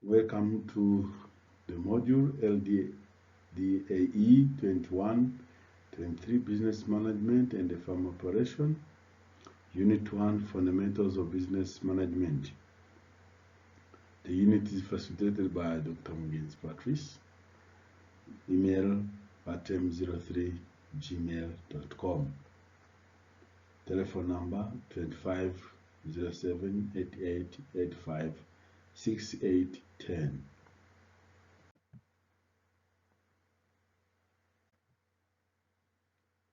Welcome to the module RDAE2123 Business Management and Farm Operation, Unit 1 Fundamentals of Business Management. The unit is facilitated by Dr. Mugenzi Patrice. Email patem03@gmail.com. Telephone number 250788856810.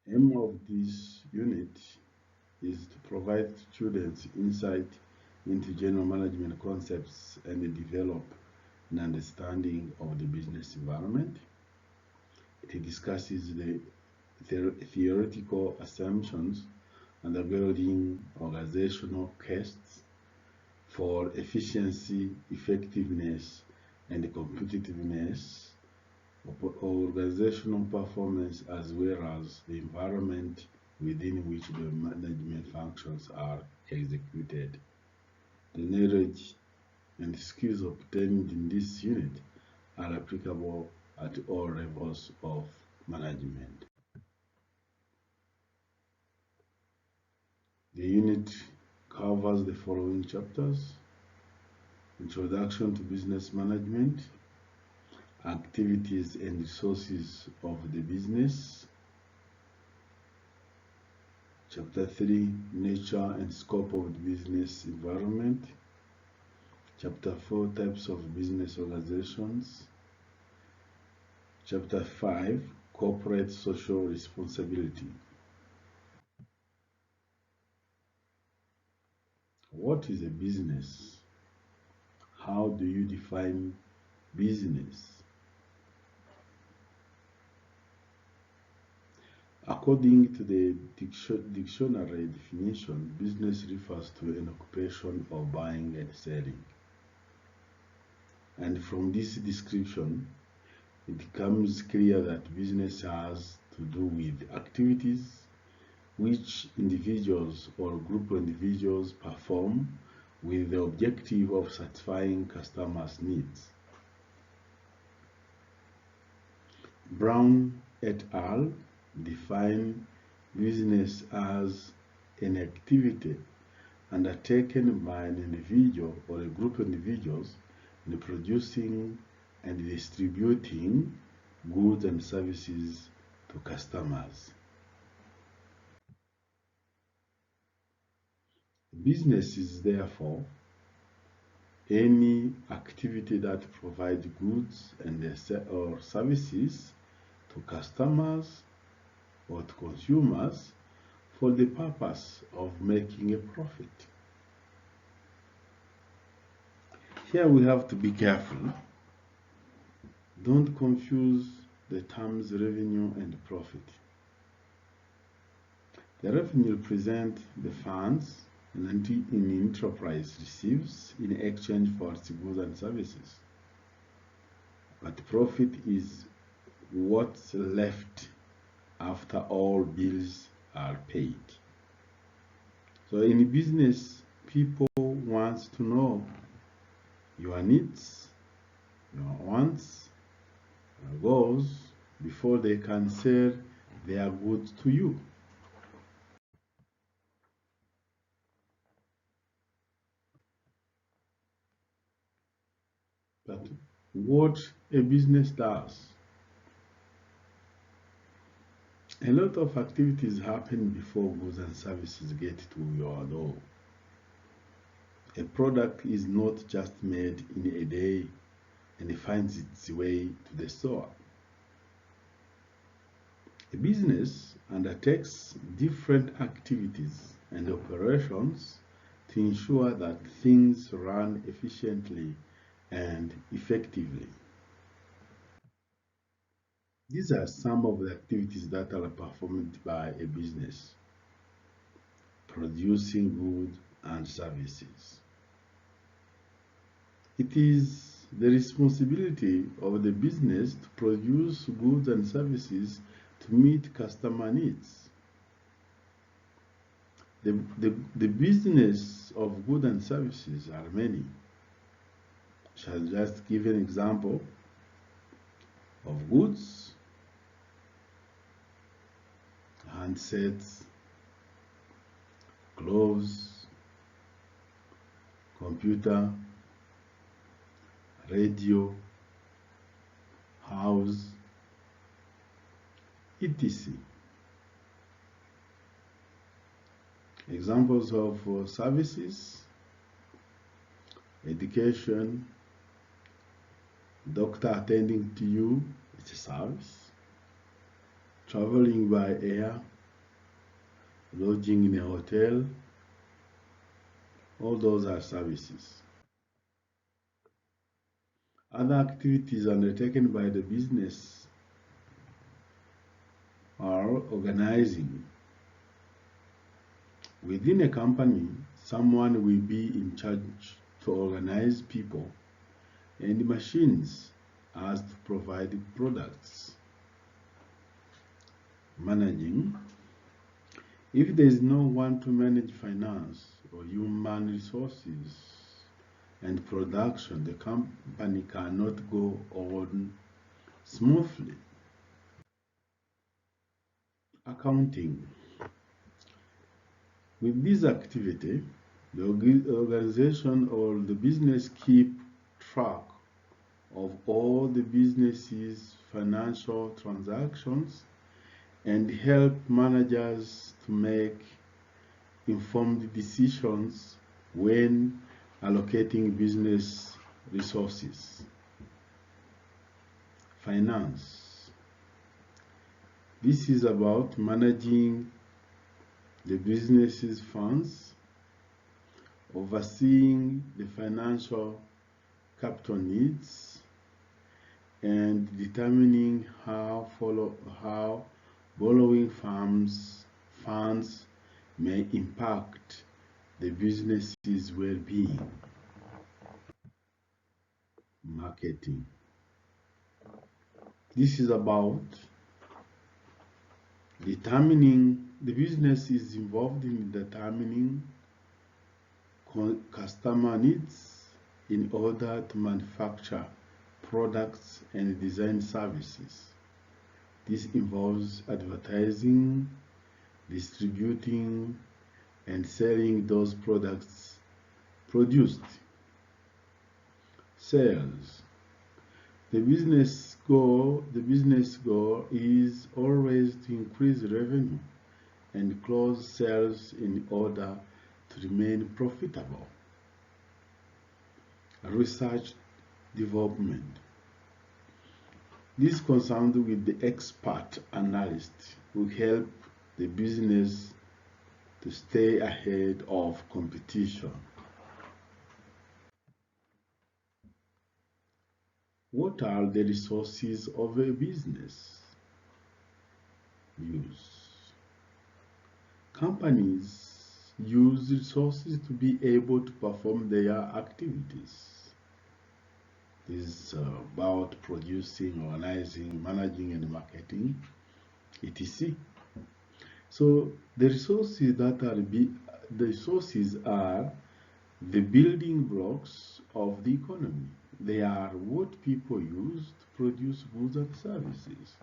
Aim of this unit is to provide students insight into general management concepts and develop an understanding of the business environment. It discusses the theoretical assumptions undergirding organizational cases for efficiency, effectiveness, and competitiveness of organizational performance, as well as the environment within which the management functions are executed. The knowledge and skills obtained in this unit are applicable at all levels of management. The unit covers the following chapters: Introduction to Business Management, Activities and Resources of the Business, Chapter 3, Nature and Scope of the Business Environment, Chapter 4, Types of Business Organizations, Chapter 5, Corporate Social Responsibility. What is a business? How do you define business? According to the dictionary definition, business refers to an occupation of buying and selling. And from this description, it becomes clear that business has to do with activities which individuals or group of individuals perform with the objective of satisfying customers' needs. Brown et al. Define business as an activity undertaken by an individual or a group of individuals in producing and distributing goods and services to customers. Business is therefore any activity that provides goods and or services to customers or to consumers for the purpose of making a profit. Here we have to be careful. Don't confuse the terms revenue and profit. The revenue represents the funds an enterprise receives in exchange for its goods and services. But profit is what's left after all bills are paid. So in business, people want to know your needs, your wants, your goals before they can sell their goods to you. But what a business does. A lot of activities happen before goods and services get to your door. A product is not just made in a day and it finds its way to the store. A business undertakes different activities and operations to ensure that things run efficiently and effectively. These are some of the activities that are performed by a business: producing goods and services. It is the responsibility of the business to produce goods and services to meet customer needs. The business of goods and services are many. shall just give an example of goods, handsets, gloves, computer, radio, house, etc. Examples of services: education, doctor attending to you, it's a service. Traveling by air, lodging in a hotel, all those are services. Other activities undertaken by the business are organizing. Within a company, someone will be in charge to organize people and machines as to provide products. Managing. If there is no one to manage finance or human resources and production, the company cannot go on smoothly. Accounting. With this activity, the organization or the business keep track of all the business's financial transactions and help managers to make informed decisions when allocating business resources. Finance. This is about managing the business's funds, overseeing the financial capital needs, and determining how borrowing funds may impact the business's well-being. Marketing. This is about determining, the business is involved in determining customer needs in order to manufacture products and design services. This involves advertising, distributing, and selling those products produced. Sales. The business goal is always to increase revenue and close sales in order to remain profitable. Research development. This concerned with the expert analyst who help the business to stay ahead of competition. What are the resources of a business? Use. Companies use resources to be able to perform their activities. This is about producing, organizing, managing, and marketing, etc. So the resources are the building blocks of the economy. They are what people use to produce goods and services.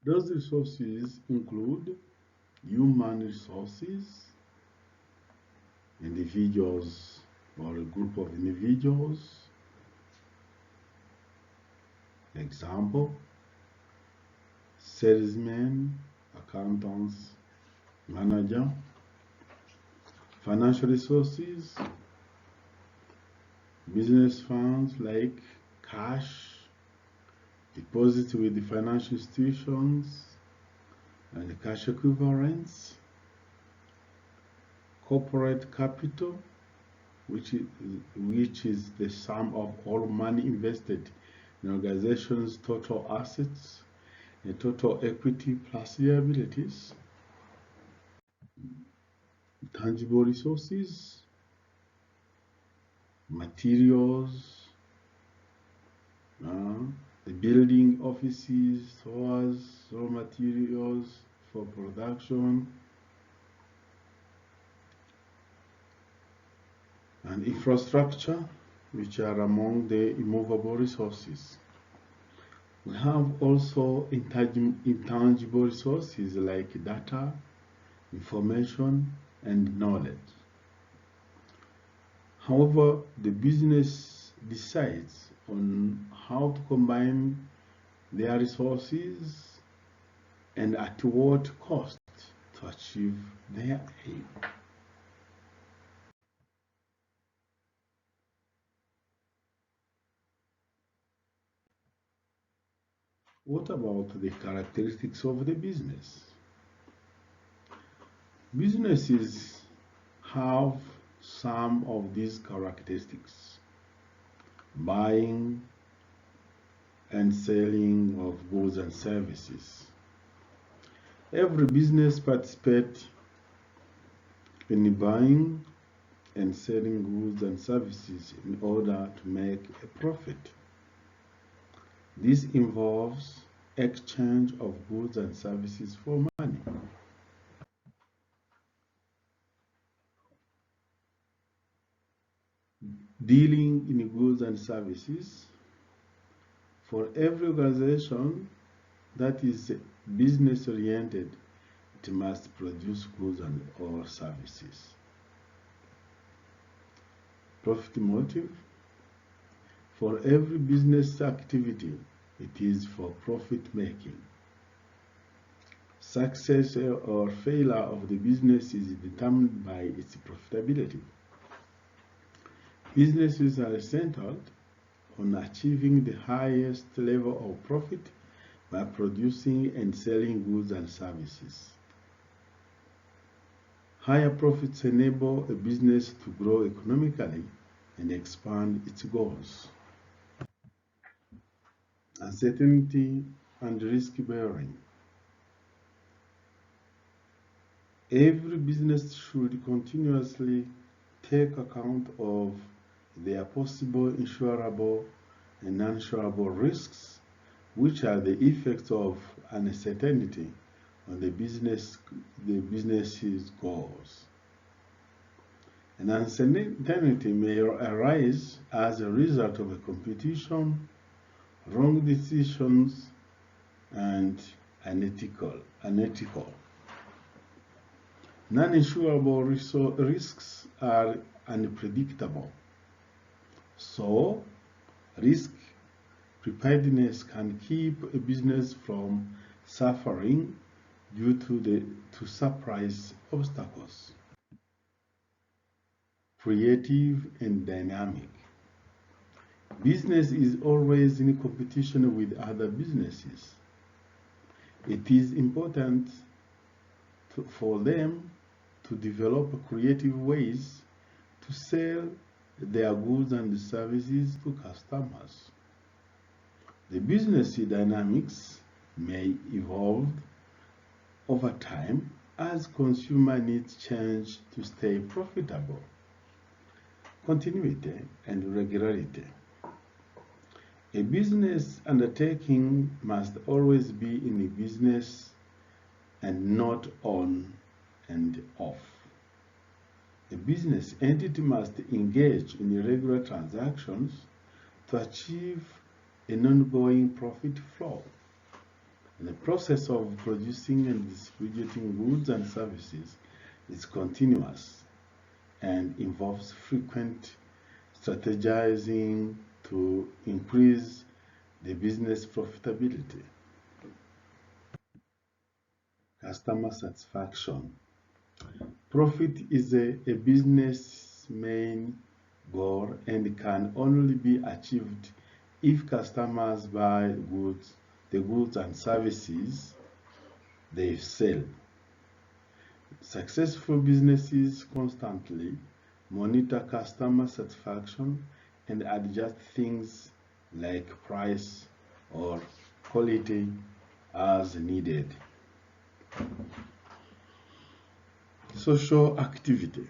Those resources include human resources, individuals or a group of individuals. Example: salesmen, accountants, manager. Financial resources, business funds like cash, deposits with the financial institutions, and cash equivalents. Corporate capital, which is the sum of all money invested in an organization's total assets and total equity plus liabilities. Tangible resources, materials, the building, offices, stores, raw materials for production, and infrastructure, which are among the immovable resources. We have also intangible resources like data, information, and knowledge. However, the business decides on how to combine their resources and at what cost to achieve their aim. What about the characteristics of the business? Businesses have some of these characteristics: buying and selling of goods and services. Every business participates in buying and selling goods and services in order to make a profit. This involves exchange of goods and services for money. Dealing in goods and services. For every organization that is business oriented, it must produce goods or services. Profit motive. For every business activity, it is for profit making. Success or failure of the business is determined by its profitability. Businesses are centered on achieving the highest level of profit by producing and selling goods and services. Higher profits enable a business to grow economically and expand its goals. Uncertainty and risk bearing. Every business should continuously take account of their possible insurable and non-insurable risks, which are the effects of uncertainty on the business's goals. An uncertainty may arise as a result of a competition, wrong decisions, and unethical. Non-insurable risks are unpredictable. So, risk preparedness can keep a business from suffering due to surprise obstacles. Creative and dynamic. Business is always in competition with other businesses. It is important for them to develop creative ways to sell their goods and services to customers. The business dynamics may evolve over time as consumer needs change to stay profitable. Continuity and regularity. A business undertaking must always be in a business and not on and off. A business entity must engage in irregular transactions to achieve an ongoing profit flow. The process of producing and distributing goods and services is continuous and involves frequent strategizing to increase the business profitability. Customer satisfaction. Profit is a business main goal and can only be achieved if customers buy the goods and services they sell. Successful businesses constantly monitor customer satisfaction and adjust things like price or quality as needed. Social activity.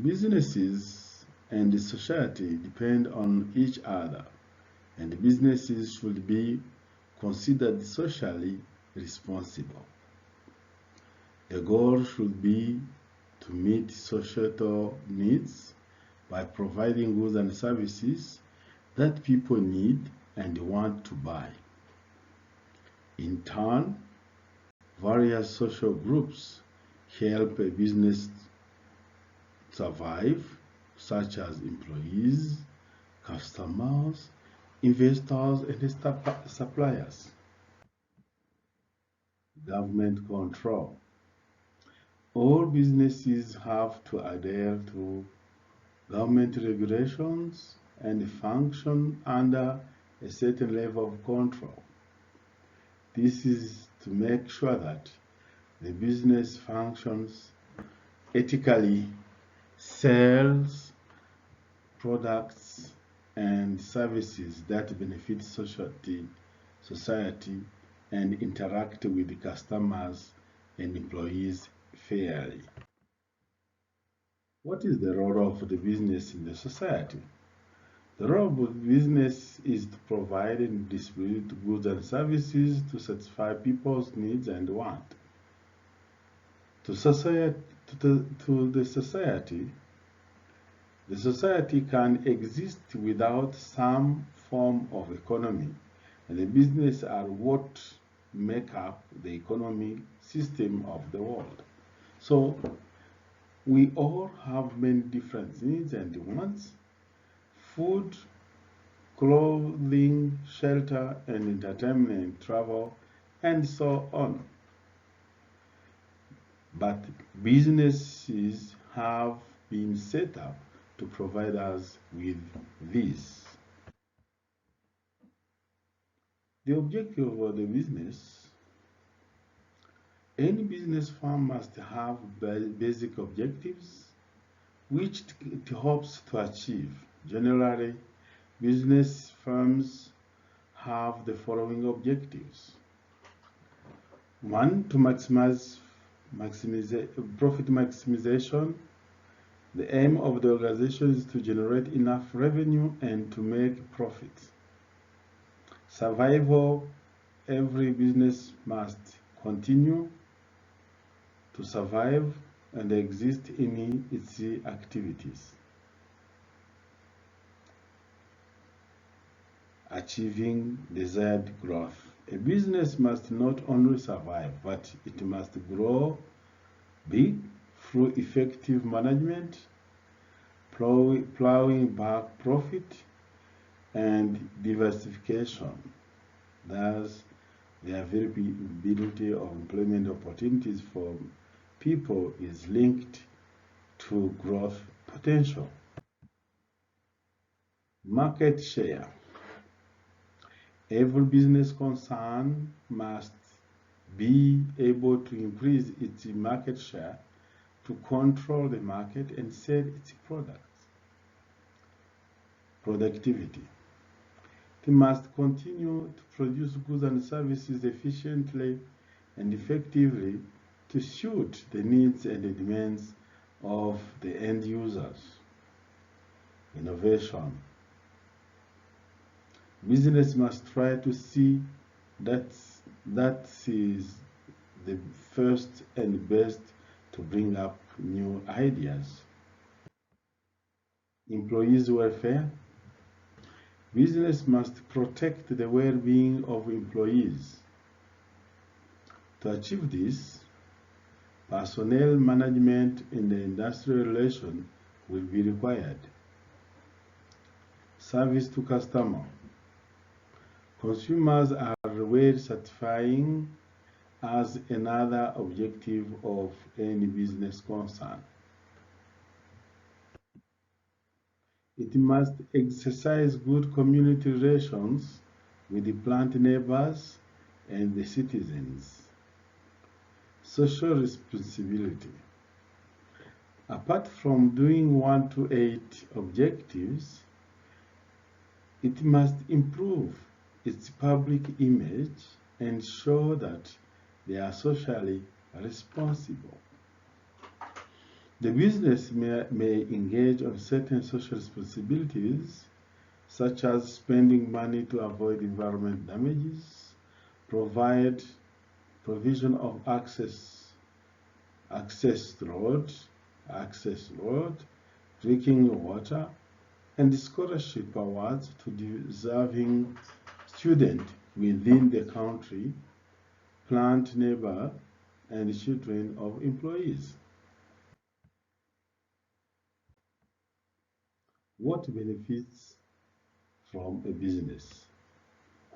Businesses and society depend on each other, and businesses should be considered socially responsible. The goal should be to meet societal needs by providing goods and services that people need and want to buy. In turn, various social groups help a business survive, such as employees, customers, investors, and suppliers. Government control. All businesses have to adhere to government regulations and function under a certain level of control. This is to make sure that the business functions ethically, sells products and services that benefit society and interact with the customers and employees fairly. What is the role of the business in the society? The role of the business is to provide and distribute goods and services to satisfy people's needs and wants. The society can exist without some form of economy, and the business are what make up the economic system of the world. So we all have many different needs and wants: food, clothing, shelter, and entertainment, travel, and so on. But businesses have been set up to provide us with this. The objective of the business: any business firm must have basic objectives which it hopes to achieve. Generally, business firms have the following objectives. 1. To maximize profit maximization. The aim of the organization is to generate enough revenue and to make profits. Survival: every business must continue to survive and exist in its activities. Achieving desired growth. A business must not only survive, but it must grow big through effective management, plowing back profit, and diversification. Thus, the availability of employment opportunities for people is linked to growth potential. Market share. Every business concern must be able to increase its market share to control the market and sell its products. Productivity. It must continue to produce goods and services efficiently and effectively to suit the needs and the demands of the end users. Innovation. Business must try to see that is the first and best to bring up new ideas. Employees' welfare. Business must protect the well-being of employees. To achieve this, personnel management in the industrial relation will be required. Service to customer. Consumers are well satisfying as another objective of any business concern. It must exercise good community relations with the plant neighbors and the citizens. Social responsibility. Apart from doing 1 to 8 objectives, it must improve its public image and show that they are socially responsible. The business may engage on certain social responsibilities, such as spending money to avoid environmental damages, provision of access roads, access road, drinking water, and scholarship awards to deserving students within the country, plant neighbor, and children of employees. What benefits from a business?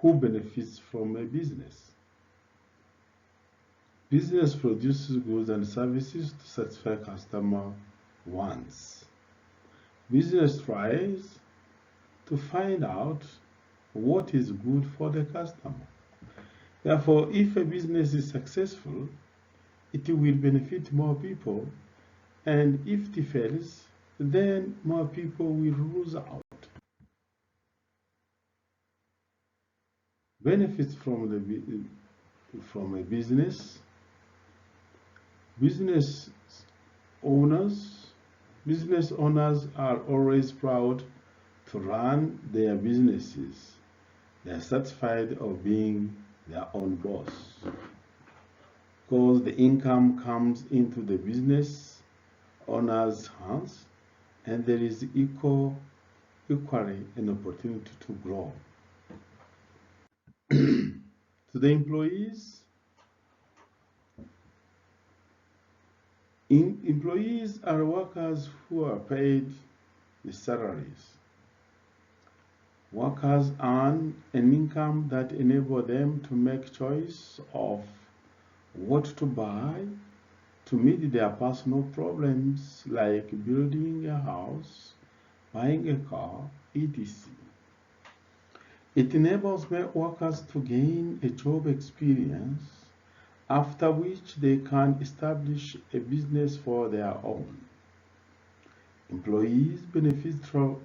Who benefits from a business? Business produces goods and services to satisfy customer wants. Business tries to find out what is good for the customer. Therefore, if a business is successful, it will benefit more people, and if it fails, then more people will lose out. Benefits from a business. Business owners are always proud to run their businesses. They are satisfied of being their own boss, because the income comes into the business owner's hands, and there is equally an opportunity to grow. To the employees, employees are workers who are paid the salaries. Workers earn an income that enables them to make choice of what to buy to meet their personal problems, like building a house, buying a car, etc. It enables workers to gain a job experience, after which they can establish a business for their own. Employees benefit from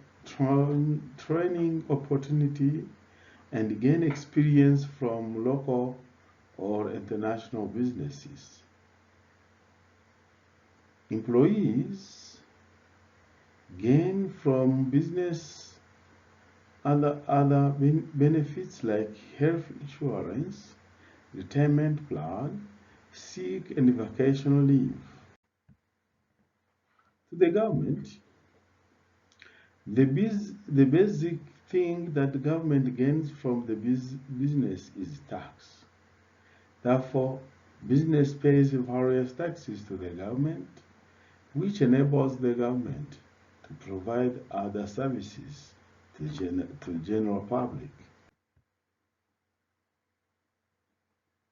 training opportunity and gain experience from local or international businesses. Employees gain from business other benefits like health insurance, retirement plan, sick and vacation leave. To the government, the basic thing that the government gains from the business is tax. Therefore, business pays various taxes to the government, which enables the government to provide other services to the general public.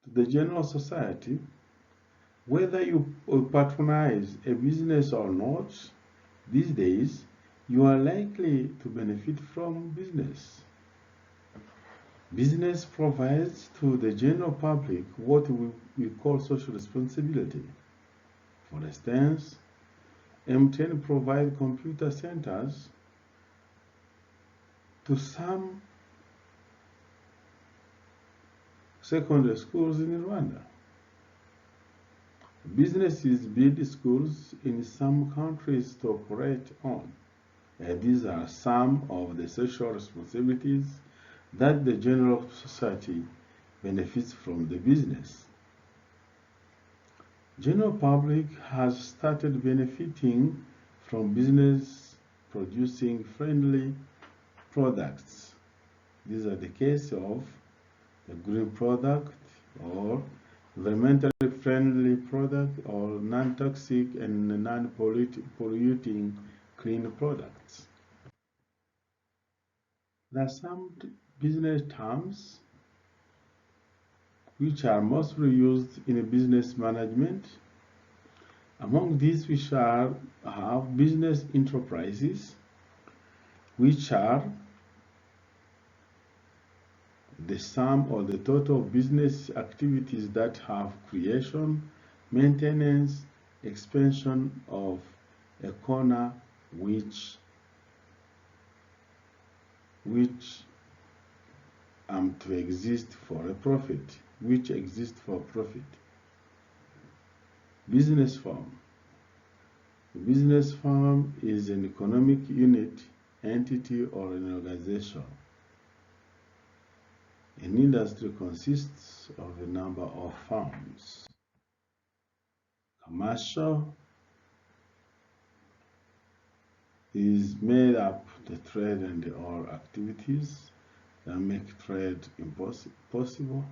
To the general society, whether you patronize a business or not, these days, you are likely to benefit from business. Business provides to the general public what we call social responsibility. For instance, M10 provides computer centers to some secondary schools in Rwanda. Businesses build schools in some countries to operate on. These are some of the social responsibilities that the general society benefits from the business. General public has started benefiting from business producing friendly products. These are the case of the green product or environmentally friendly product or non-toxic and non-polluting clean products. There are some business terms which are mostly used in business management. Among these, we shall have business enterprises, which are the sum or the total business activities that have creation, maintenance, expansion of a corner which to exist for a profit, which exists for profit. Business firm. A business firm is an economic unit, entity, or an organization. An industry consists of a number of firms. Commercial is made up the trade and all activities that make trade possible,